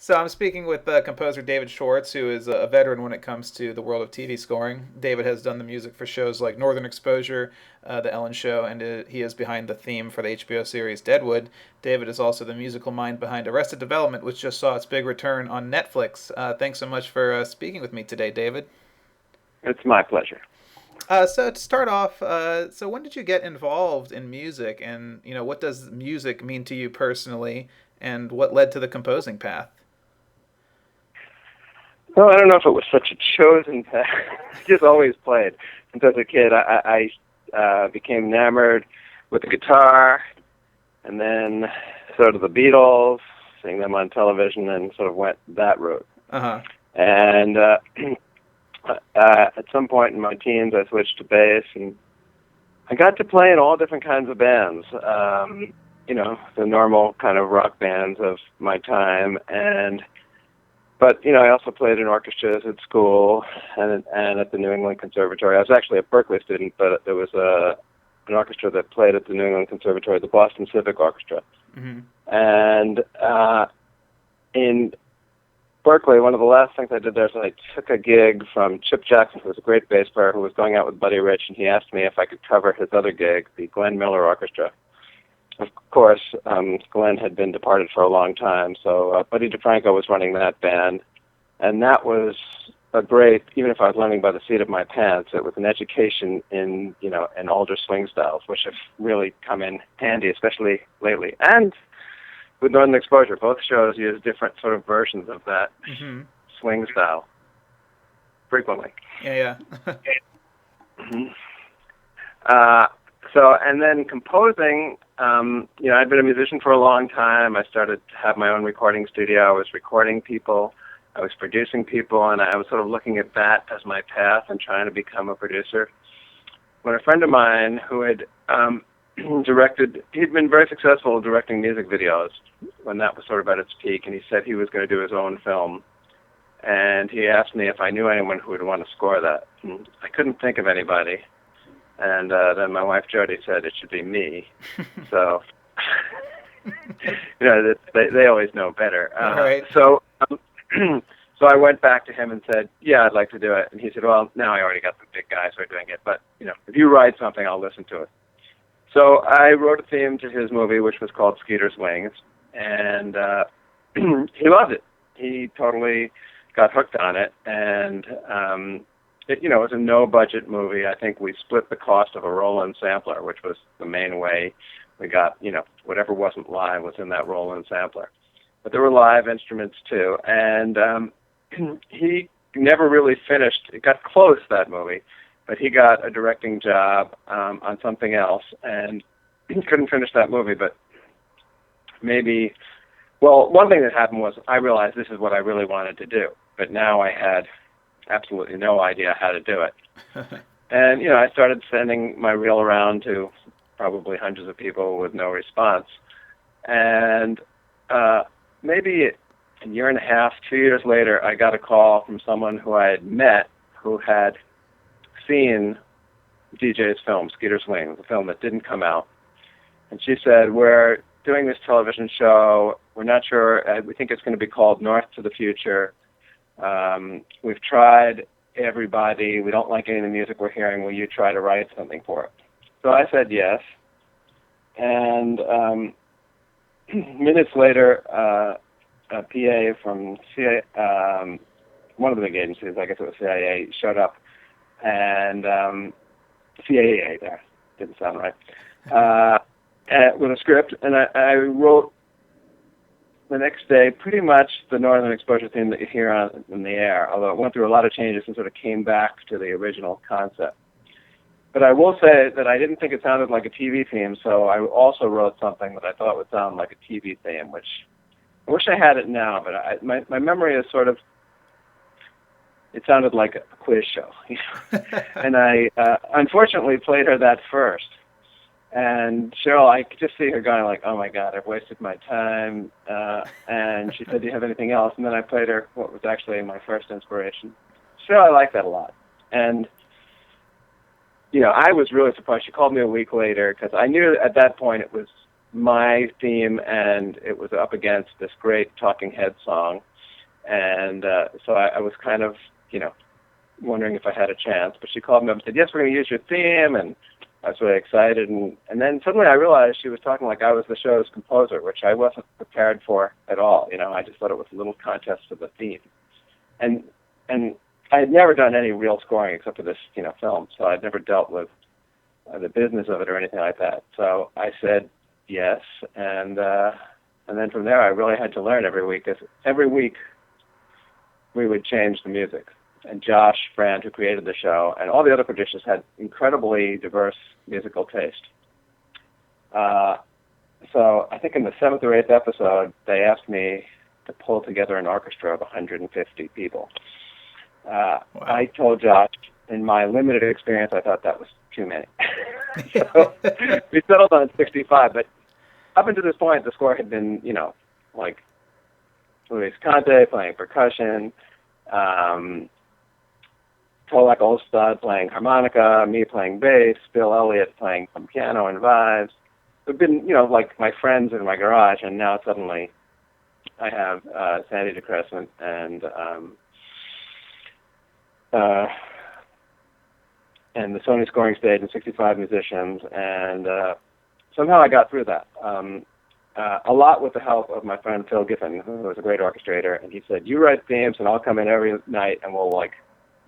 So I'm speaking with composer David Schwartz, who is a veteran when it comes to the world of TV scoring. David has done the music for shows like Northern Exposure, The Ellen Show, and he is behind the theme for the HBO series Deadwood. David is also the musical mind behind Arrested Development, which just saw its big return on Netflix. Thanks so much for speaking with me today, David. It's my pleasure. So to start off, so when did you get involved in music, and what does music mean to you personally, and what led to the composing path? Well, I don't know if it was such a chosen path. I just always played. Since I was a kid, I became enamored with the guitar, and then sort of the Beatles, seeing them on television, and sort of went that route. Uh huh. And at some point in my teens, I switched to bass, and I got to play in all different kinds of bands. The normal kind of rock bands of my time, but I also played in orchestras at school and at the New England Conservatory. I was actually a Berkeley student, but there was an orchestra that played at the New England Conservatory, the Boston Civic Orchestra. Mm-hmm. And in Berkeley, one of the last things I did there is I took a gig from Chip Jackson, who was a great bass player who was going out with Buddy Rich, and he asked me if I could cover his other gig, the Glenn Miller Orchestra. Of course, Glenn had been departed for a long time, so Buddy DeFranco was running that band, and that was a great, even if I was learning by the seat of my pants, it was an education in older swing styles, which have really come in handy, especially lately. And with Northern Exposure, both shows use different sort of versions of that Mm-hmm. swing style frequently. Yeah, yeah. Mhm. And then composing, I'd been a musician for a long time. I started to have my own recording studio. I was recording people. I was producing people, and I was sort of looking at that as my path and trying to become a producer. When a friend of mine who had he'd been very successful directing music videos when that was sort of at its peak, and he said he was going to do his own film. And he asked me if I knew anyone who would want to score that. And I couldn't think of anybody. And then my wife Jody said it should be me. So, they always know better. Right. So I went back to him and said, yeah, I'd like to do it. And he said, well, now I already got the big guys who are doing it. But, if you write something, I'll listen to it. So I wrote a theme to his movie, which was called Skeeter's Wings. And he loved it. He totally got hooked on it. And it was a no-budget movie. I think we split the cost of a Roland sampler, which was the main way we got, whatever wasn't live was in that Roland sampler. But there were live instruments, too. And he never really finished. It got close, that movie, but he got a directing job on something else, and he couldn't finish that movie. But one thing that happened was I realized this is what I really wanted to do, but now I had absolutely no idea how to do it. And, I started sending my reel around to probably hundreds of people with no response. And maybe a year and a half, 2 years later, I got a call from someone who I had met who had seen DJ's film, Skeeter's Wings, a film that didn't come out. And she said, we're doing this television show. We're not sure. We think it's going to be called North to the Future. We've tried everybody. We don't like any of the music we're hearing. Will you try to write something for it? So I said yes. And minutes later, a PA from one of the big agencies, I guess it was CIA, showed up, and CAA there, didn't sound right, with a script, and I wrote the next day pretty much the Northern Exposure theme that you hear in the air, although it went through a lot of changes and sort of came back to the original concept. But I will say that I didn't think it sounded like a TV theme, so I also wrote something that I thought would sound like a TV theme, which I wish I had it now, but my memory is sort of, it sounded like a quiz show. And I unfortunately played her that first. And Cheryl, I could just see her going like, oh my God, I've wasted my time. And she said, do you have anything else? And then I played her what was actually my first inspiration. So I like that a lot. And, I was really surprised. She called me a week later because I knew at that point it was my theme and it was up against this great Talking Heads song. And so I was kind of, wondering if I had a chance. But she called me up and said, yes, we're going to use your theme. And I was really excited. And then suddenly I realized she was talking like I was the show's composer, which I wasn't prepared for at all. I just thought it was a little contest for the theme. And I had never done any real scoring except for this, film. So I'd never dealt with the business of it or anything like that. So I said yes. And then from there I really had to learn every week. 'Cause every week we would change the music. And Josh Brand, who created the show, and all the other producers had incredibly diverse musical taste. So I think in the 7th or 8th episode, they asked me to pull together an orchestra of 150 people. Wow. I told Josh, in my limited experience, I thought that was too many. So we settled on 65, but up until this point, the score had been, like Luis Conte playing percussion, Tolek Olstad playing harmonica, me playing bass, Bill Elliott playing some piano and vibes. They've been, like my friends in my garage, and now suddenly I have Sandy DeCrescent and the Sony scoring stage and 65 musicians, and somehow I got through that. A lot with the help of my friend Phil Giffen, who was a great orchestrator, and he said, you write themes and I'll come in every night and we'll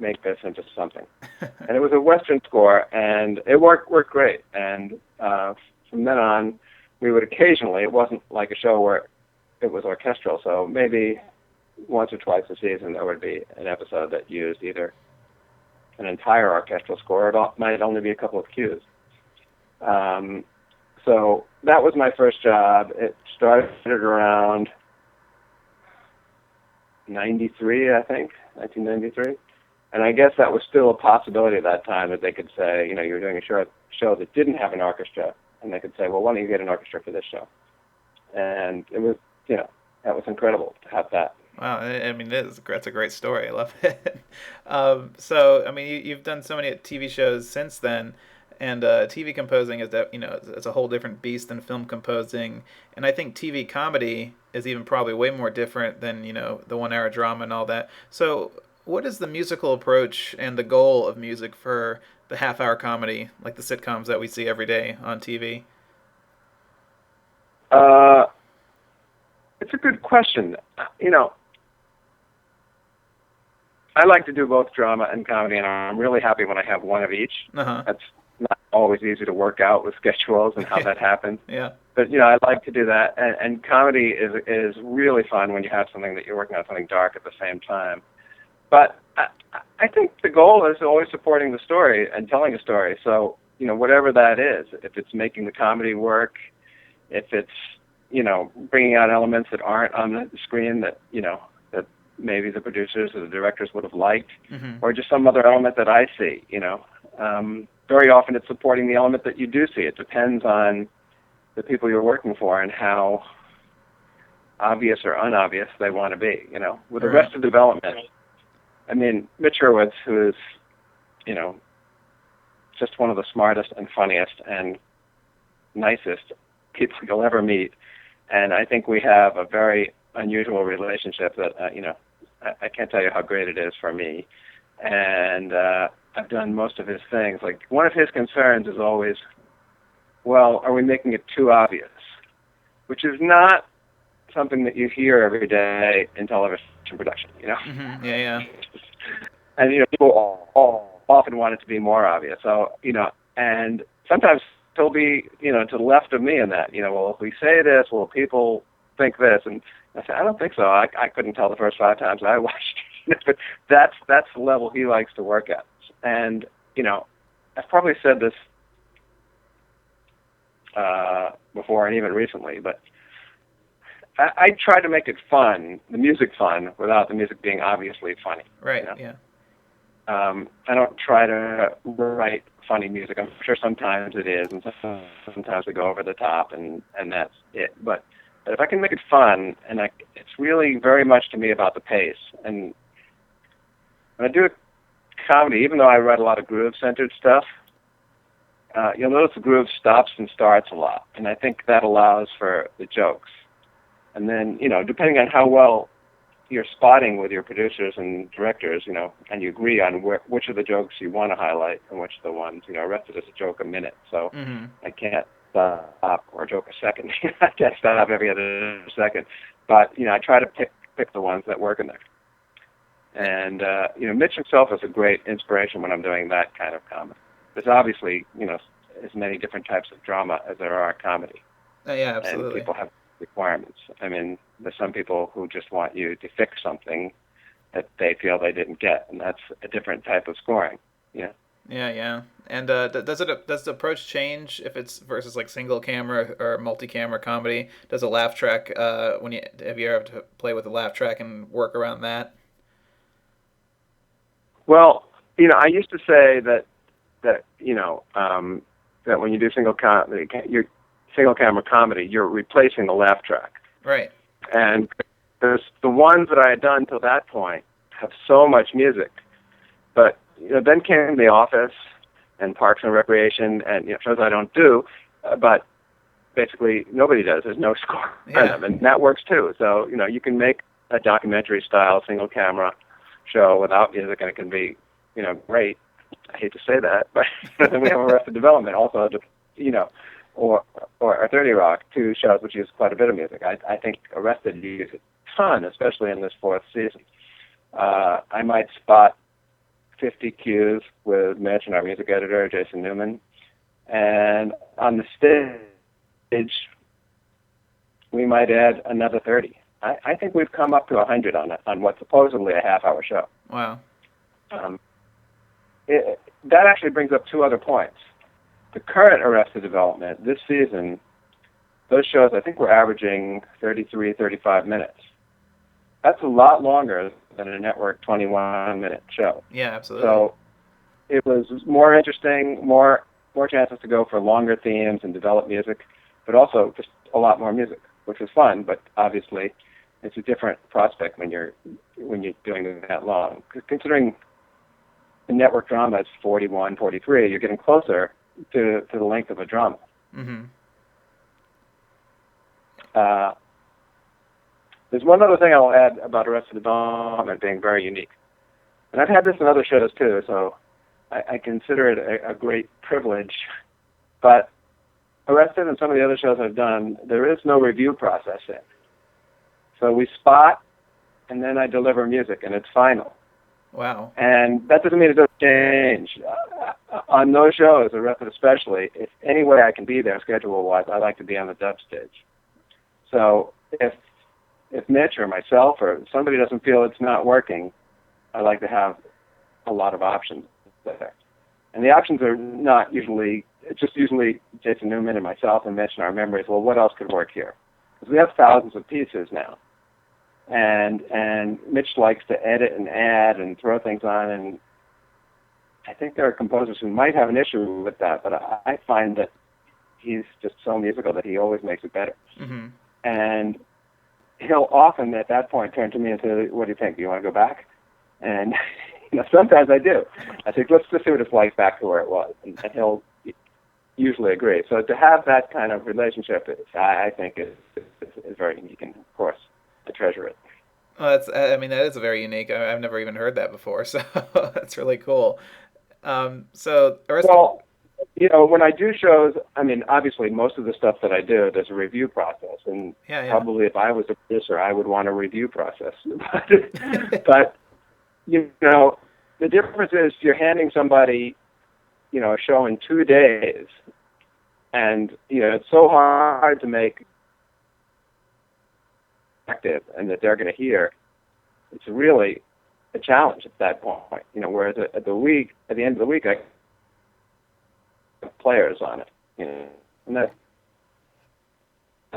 make this into something. And it was a Western score, and it worked great. And from then on, we would occasionally, it wasn't like a show where it was orchestral, so maybe once or twice a season there would be an episode that used either an entire orchestral score, or it might only be a couple of cues. So that was my first job. It started around 93, I think, 1993. And I guess that was still a possibility at that time, that they could say, you were doing a show that didn't have an orchestra, and they could say, well, why don't you get an orchestra for this show? And it was, that was incredible to have that. Wow, I mean, that's a great story. I love it. So, I mean, you've done so many TV shows since then, and TV composing is that it's a whole different beast than film composing, and I think TV comedy is even probably way more different than the one-hour drama and all that. So, what is the musical approach and the goal of music for the half-hour comedy, like the sitcoms that we see every day on TV? It's a good question. I like to do both drama and comedy, and I'm really happy when I have one of each. Uh-huh. That's not always easy to work out with schedules and how that happens. Yeah. But I like to do that, and comedy is really fun when you have something that you're working on, something dark at the same time. But I think the goal is always supporting the story and telling a story. So whatever that is, if it's making the comedy work, if it's bringing out elements that aren't on the screen that that maybe the producers or the directors would have liked, mm-hmm. or just some other element that I see. Very often it's supporting the element that you do see. It depends on the people you're working for and how obvious or unobvious they want to be. With the rest of development, I mean, Mitch Hurwitz, who is just one of the smartest and funniest and nicest people you'll ever meet. And I think we have a very unusual relationship that, I can't tell you how great it is for me. And I've done most of his things. Like, one of his concerns is always, well, are we making it too obvious? Which is not something that you hear every day in television production, Mm-hmm. Yeah. And, people all often want it to be more obvious. So, and sometimes he'll be, to the left of me in that, well, if we say this, will people think this? And I said, I don't think so. I couldn't tell the first 5 times I watched it. But that's the level he likes to work at. And, I've probably said this before and even recently, but I try to make it fun, the music fun, without the music being obviously funny. Right, yeah. I don't try to write funny music. I'm sure sometimes it is, and sometimes we go over the top, and that's it. But if I can make it fun, and it's really very much to me about the pace. And when I do a comedy, even though I write a lot of groove-centered stuff, you'll notice the groove stops and starts a lot, and I think that allows for the jokes. And then, depending on how well you're spotting with your producers and directors, and you agree on which of the jokes you want to highlight and which of the ones, Arrested is a joke a minute, so I can't stop, or a joke a second. I can't stop every other second. But, I try to pick the ones that work in there. And, Mitch himself is a great inspiration when I'm doing that kind of comedy. There's obviously, as many different types of drama as there are comedy. Yeah, absolutely. And people have requirements. I mean, there's some people who just want you to fix something that they feel they didn't get, and that's a different type of scoring. Yeah. Yeah. And does the approach change if it's versus like single camera or multi-camera comedy? Does a laugh track have you ever had to play with a laugh track and work around that? Well, I used to say that that when you do single camera comedy, you're replacing the laugh track. Right. And there's the ones that I had done till that point have so much music, but then came The Office and Parks and Recreation and shows I don't do, but basically nobody does. There's no score in them, and that works too. So you can make a documentary style single camera show without music, and it can be great. I hate to say that, but then we have Arrested Development also, or 30 Rock, two shows which use quite a bit of music. I think Arrested uses a ton, especially in this fourth season. I might spot 50 cues with Mitch and our music editor, Jason Newman, and on the stage, we might add another 30. I think we've come up to 100 on what's supposedly a half-hour show. Wow. That actually brings up two other points. The current Arrested Development, this season, those shows, I think we're averaging 33, 35 minutes. That's a lot longer than a network 21-minute show. Yeah, absolutely. So it was more interesting, more chances to go for longer themes and develop music, but also just a lot more music, which was fun, but obviously it's a different prospect when you're doing that long. Considering the network drama is 41, 43, you're getting closer to the length of a drama. Mm-hmm. There's one other thing I'll add about Arrested Development being very unique. And I've had this in other shows too, so I consider it a great privilege. But Arrested and some of the other shows I've done, there is no review process in. So we spot, and then I deliver music, and it's final. Wow. And that doesn't mean it doesn't change. On those shows, Arrested especially, if any way I can be there schedule-wise, I like to be on the dub stage. So if Mitch or myself or somebody doesn't feel it's not working, I like to have a lot of options there. And the options are not usually, it's just usually Jason Newman and myself and Mitch and our memories, well, what else could work here? Because we have thousands of pieces now. And Mitch likes to edit and add and throw things on, and I think there are composers who might have an issue with that, but I find that he's just so musical that he always makes it better. Mm-hmm. And he'll often at that point turn to me and say, what do you think? Do you want to go back? And sometimes I do. I think, let's just see what it's like back to where it was. And he'll usually agree. So to have that kind of relationship, I think is very unique, and of course, I treasure it. Well, that is very unique. I've never even heard that before, so that's really cool. Well, when I do shows, obviously most of the stuff that I do, there's a review process, and probably if I was a producer, I would want a review process. But the difference is you're handing somebody, a show in 2 days, and it's so hard to make active and that they're going to hear. It's really a challenge at that point. Whereas at the end of the week, I have players on it. And that's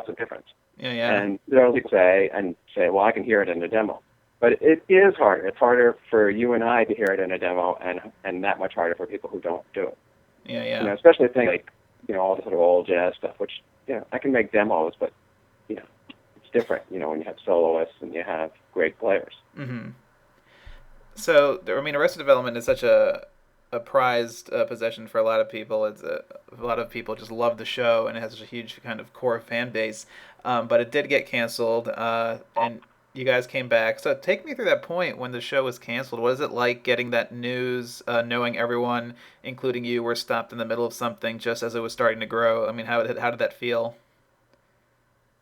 the difference. Yeah. And they'll say, well, I can hear it in the demo. But it is harder. It's harder for you and I to hear it in a demo, and that much harder for people who don't do it. Yeah. Especially things like, all the sort of old jazz stuff, which, I can make demos, but, it's different, when you have soloists and you have great players. Mm-hmm. So, Arrested Development is such a prized possession for a lot of people. A lot of people just love the show, and it has a huge kind of core fan base. But it did get canceled, and you guys came back. So take me through that point when the show was canceled. What is it like getting that news, knowing everyone, including you, were stopped in the middle of something just as it was starting to grow? I mean, how did that feel?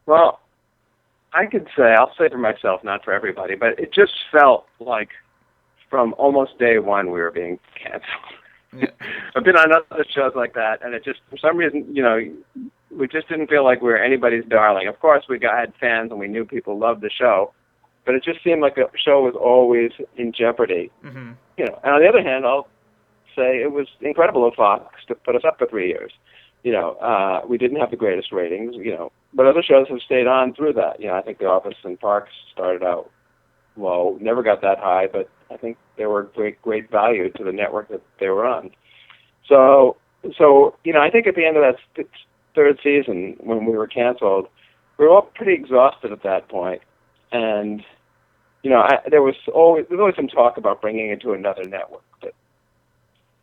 Well, I'll say for myself, not for everybody, but it just felt like from almost day one we were being canceled. Yeah. I've been on other shows like that, and it just, for some reason, we just didn't feel like we were anybody's darling. Of course, had fans and we knew people loved the show, but it just seemed like the show was always in jeopardy. Mm-hmm. And on the other hand, I'll say it was incredible of Fox to put us up for 3 years. We didn't have the greatest ratings, but other shows have stayed on through that. I think The Office and Parks started out low, never got that high, but I think they were great value to the network that they were on. So I think at the end of that third season, when we were canceled, we were all pretty exhausted at that point, and there was always some talk about bringing it to another network, but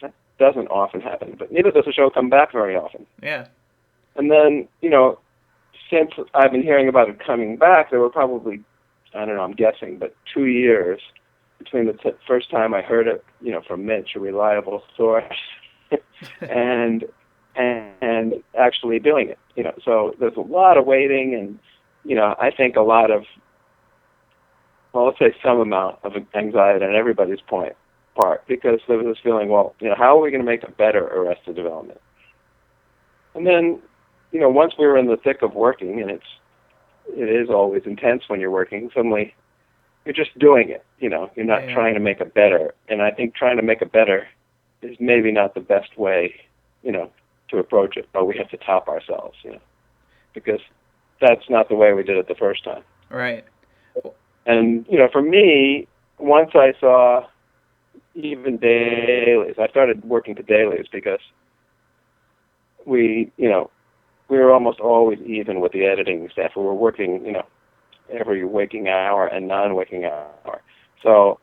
that doesn't often happen. But neither does the show come back very often. Yeah. And then since I've been hearing about it coming back, there were probably, I don't know, I'm guessing, but 2 years between the first time I heard it, from Mitch, a reliable source, and actually doing it. So there's a lot of waiting, and I think a lot of, well, let's say some amount of anxiety on everybody's part, because there was this feeling, well, how are we going to make a better Arrested Development? And then, once we were in the thick of working, and it is always intense when you're working, suddenly you're just doing it. You're not trying to make a better. And I think trying to make a better is maybe not the best way, to approach it. But we have to top ourselves, because that's not the way we did it the first time. Right. And, for me, once I saw even dailies, I started working to dailies because we were almost always even with the editing staff. We were working, every waking hour and non-waking hour. So,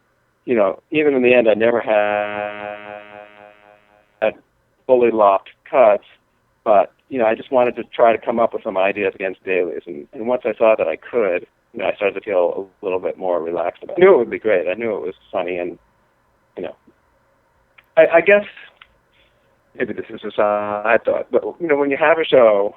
even in the end, I never had fully locked cuts, but, I just wanted to try to come up with some ideas against dailies. And once I saw that I could, I started to feel a little bit more relaxed about it. I knew it would be great. I knew it was funny, and, I guess maybe this is just I thought, but, when you have a show,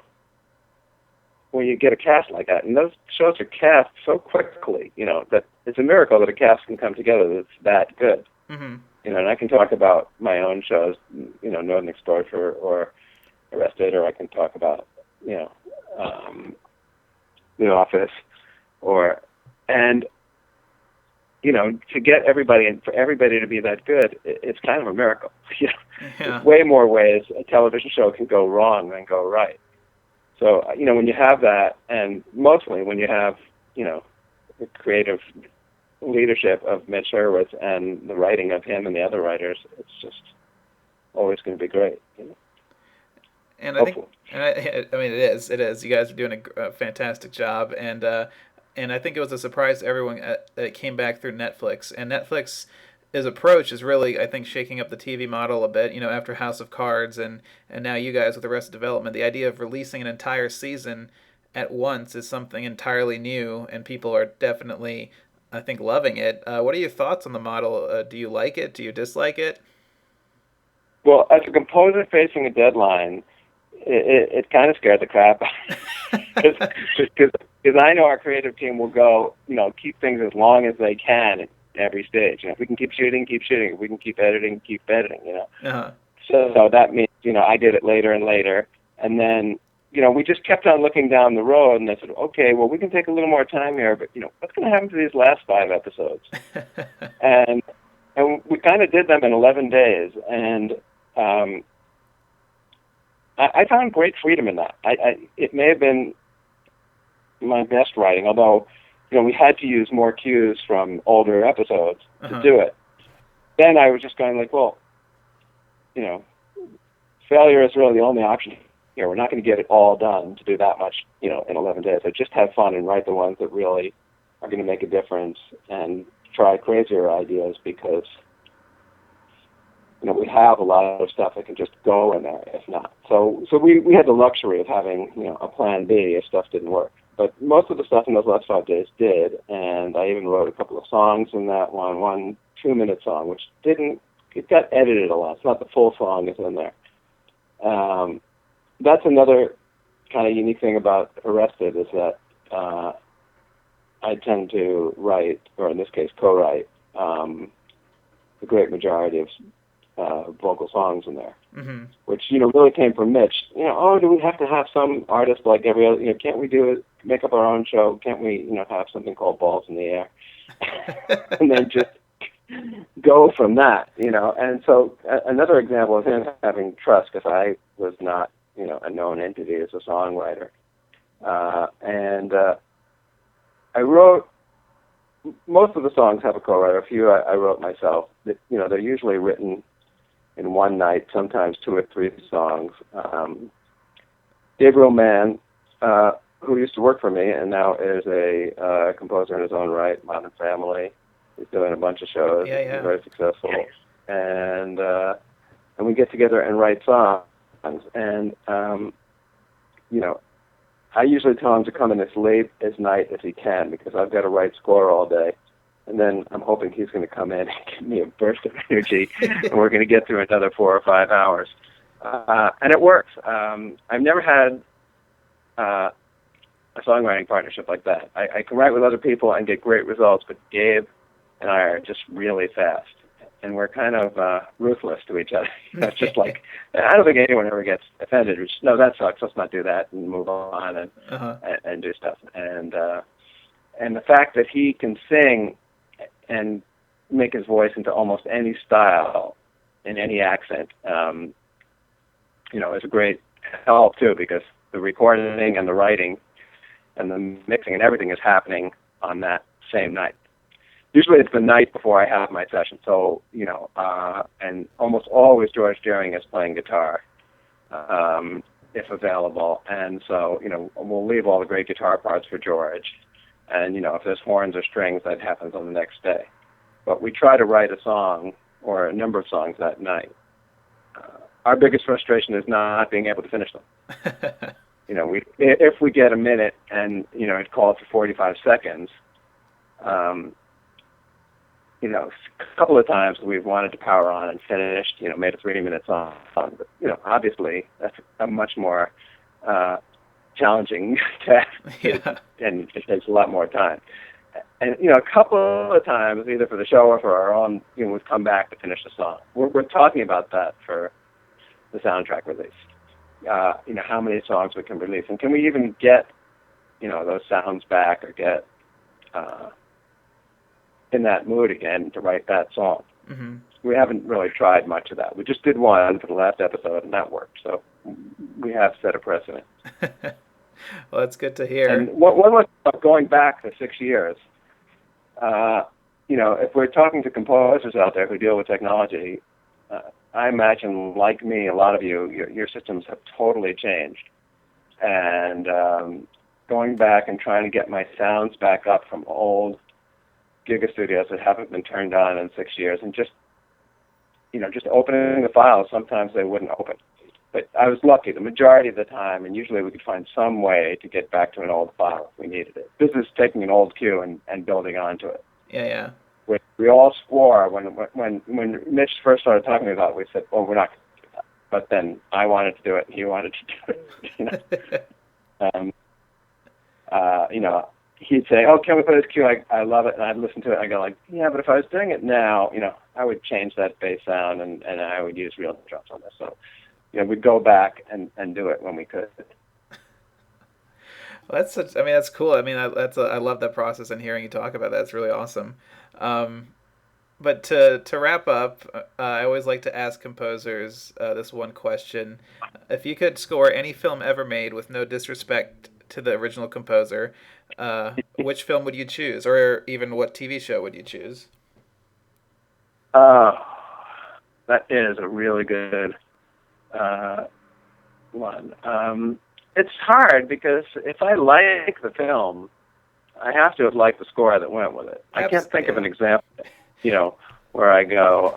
when you get a cast like that, and those shows are cast so quickly, that it's a miracle that a cast can come together that's that good. Mm-hmm. And I can talk about my own shows, Northern Exposure or Arrested, or I can talk about, The Office, and to get everybody and for everybody to be that good, it's kind of a miracle. There's way more ways a television show can go wrong than go right. So, when you have that, and mostly when you have, the creative leadership of Mitch Hurwitz and the writing of him and the other writers, it's just always going to be great. And I think, I mean, it is. You guys are doing a fantastic job, and I think it was a surprise to everyone that it came back through Netflix. And Netflix's approach is really, I think, shaking up the TV model a bit. After House of Cards, and now you guys with Arrested Development, the idea of releasing an entire season at once is something entirely new, and people are definitely, I think, loving it. What are your thoughts on the model? Do you like it? Do you dislike it? Well, as a composer facing a deadline, it kind of scared the crap out because I know our creative team will go, keep things as long as they can at every stage. If we can keep shooting, keep shooting. If we can keep editing, keep editing. Uh-huh. So that means, I did it later and later, and then, we just kept on looking down the road, and I said, okay, well, we can take a little more time here, but what's going to happen to these last 5 episodes? and we kind of did them in 11 days, and I found great freedom in that. It may have been my best writing, although, we had to use more cues from older episodes to do it. Then I was just going like, well, failure is really the only option here. We're not going to get it all done to do that much, in 11 days. So just have fun and write the ones that really are going to make a difference, and try crazier ideas, because we have a lot of stuff that can just go in there if not. So we had the luxury of having, a plan B if stuff didn't work. but most of the stuff in those last 5 days did, and I even wrote a couple of songs in that one 2-minute song, which it got edited a lot. It's not the full song is in there. That's another kind of unique thing about Arrested is that I tend to write, or in this case, co-write, the great majority of vocal songs in there, which, really came from Mitch. Do we have to have some artist like every other, can't we do it, make up our own show? Can't we, have something called Balls in the Air? And then just go from that, And so another example of him having trust, because I was not, a known entity as a songwriter. And I wrote, most of the songs have a co-writer. A few I wrote myself. They're usually written in one night, sometimes 2 or 3 songs. Gabriel Mann, who used to work for me and now is a composer in his own right, Modern Family. He's doing a bunch of shows. Yeah. He's very successful. And we get together and write songs. And, I usually tell him to come in as late as night as he can because I've got to write score all day. And then I'm hoping he's going to come in and give me a burst of energy, and we're going to get through another 4 or 5 hours. And it works. I've never had a songwriting partnership like that. I can write with other people and get great results, but Gabe and I are just really fast. And we're kind of ruthless to each other. It's just like, I don't think anyone ever gets offended. It's just, no, that sucks. Let's not do that and move on and do stuff. And the fact that he can sing and make his voice into almost any style in any accent, is a great help too, because the recording and the writing and the mixing and everything is happening on that same night. Usually it's the night before I have my session. So, and almost always George Deering is playing guitar, if available. And so, we'll leave all the great guitar parts for George. And, if there's horns or strings, that happens on the next day. But we try to write a song or a number of songs that night. Our biggest frustration is not being able to finish them. If we get a minute and, it calls for 45 seconds, a couple of times we've wanted to power on and finished, made a 3-minute song. But, obviously that's a much more challenging task, and it takes a lot more time. And, a couple of times, either for the show or for our own, we've come back to finish the song. We're talking about that for the soundtrack release. How many songs we can release, and can we even get, those sounds back or get in that mood again to write that song. Mm-hmm. We haven't really tried much of that. We just did one for the last episode, and that worked. So we have set a precedent. Well, that's good to hear. And one was going back to 6 years. If we're talking to composers out there who deal with technology, I imagine, like me, a lot of you, your systems have totally changed. And going back and trying to get my sounds back up from old Giga Studios that haven't been turned on in 6 years, and just opening the files, sometimes they wouldn't open. But I was lucky the majority of the time, and usually we could find some way to get back to an old file if we needed it. This is taking an old cue and building onto it. Yeah. We all swore when Mitch first started talking about it, we said, well, we're not going to do that. But then I wanted to do it, and he wanted to do it. He'd say, oh, can we put this cue? I love it, and I'd listen to it, and I'd go like, yeah, but if I was doing it now, I would change that bass sound, and I would use real drums on this. So, we'd go back and do it when we could. Well, that's cool. I love that process, and hearing you talk about that, it's really awesome. But to wrap up, I always like to ask composers this one question. If you could score any film ever made with no disrespect to the original composer, which film would you choose, or even what TV show would you choose? That is a really good one. It's hard because if I like the film, I have to have liked the score that went with it. I can't think of an example, where I go,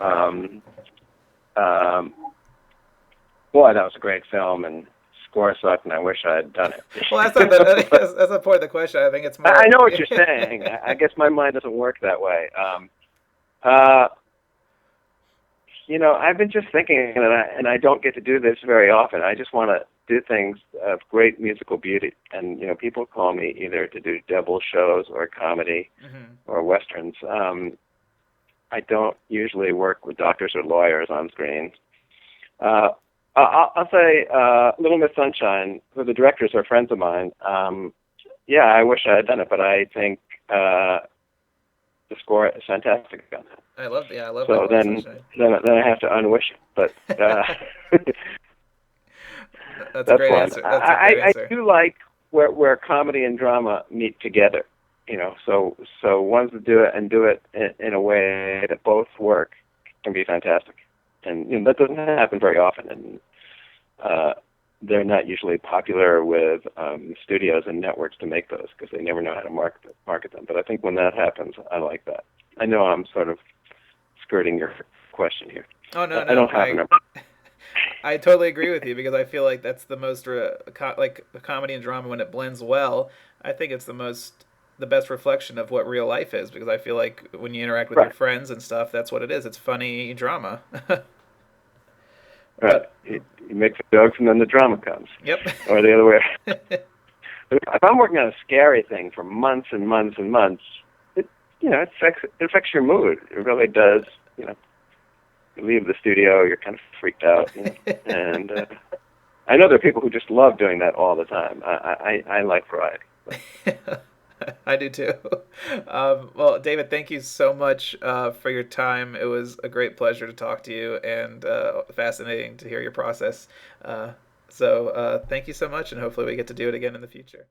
boy, that was a great film, and score sucked and I wish I had done it. Well, that's not that's the point of the question. I think it's more. I know what you're saying. I guess my mind doesn't work that way. I've been just thinking, and I don't get to do this very often. I just want to do things of great musical beauty. And, people call me either to do double shows or comedy or westerns. I don't usually work with doctors or lawyers on screen. I'll say Little Miss Sunshine, who the directors are friends of mine. Yeah, I wish I had done it, but I think the score is fantastic on that. I love so then I have to unwish it. But that's a great answer. I do like where comedy and drama meet together. So ones that do it in a way that both work can be fantastic, and that doesn't happen very often. And they're not usually popular with studios and networks to make those because they never know how to market them. But I think when that happens, I like that. I know I'm sort of skirting your question here. Oh, no. I don't have a number. I totally agree with you because I feel like that's the most, like comedy and drama when it blends well, I think it's the best reflection of what real life is, because I feel like when you interact with your friends and stuff, that's what it is. It's funny drama. Right. You make the jokes and then the drama comes. Yep. Or the other way. If I'm working on a scary thing for months and months and months, it affects your mood. It really does. You leave the studio, you're kind of freaked out. And I know there are people who just love doing that all the time. I like variety. I do too. Well, David, thank you so much for your time. It was a great pleasure to talk to you and fascinating to hear your process. So thank you so much, and hopefully we get to do it again in the future.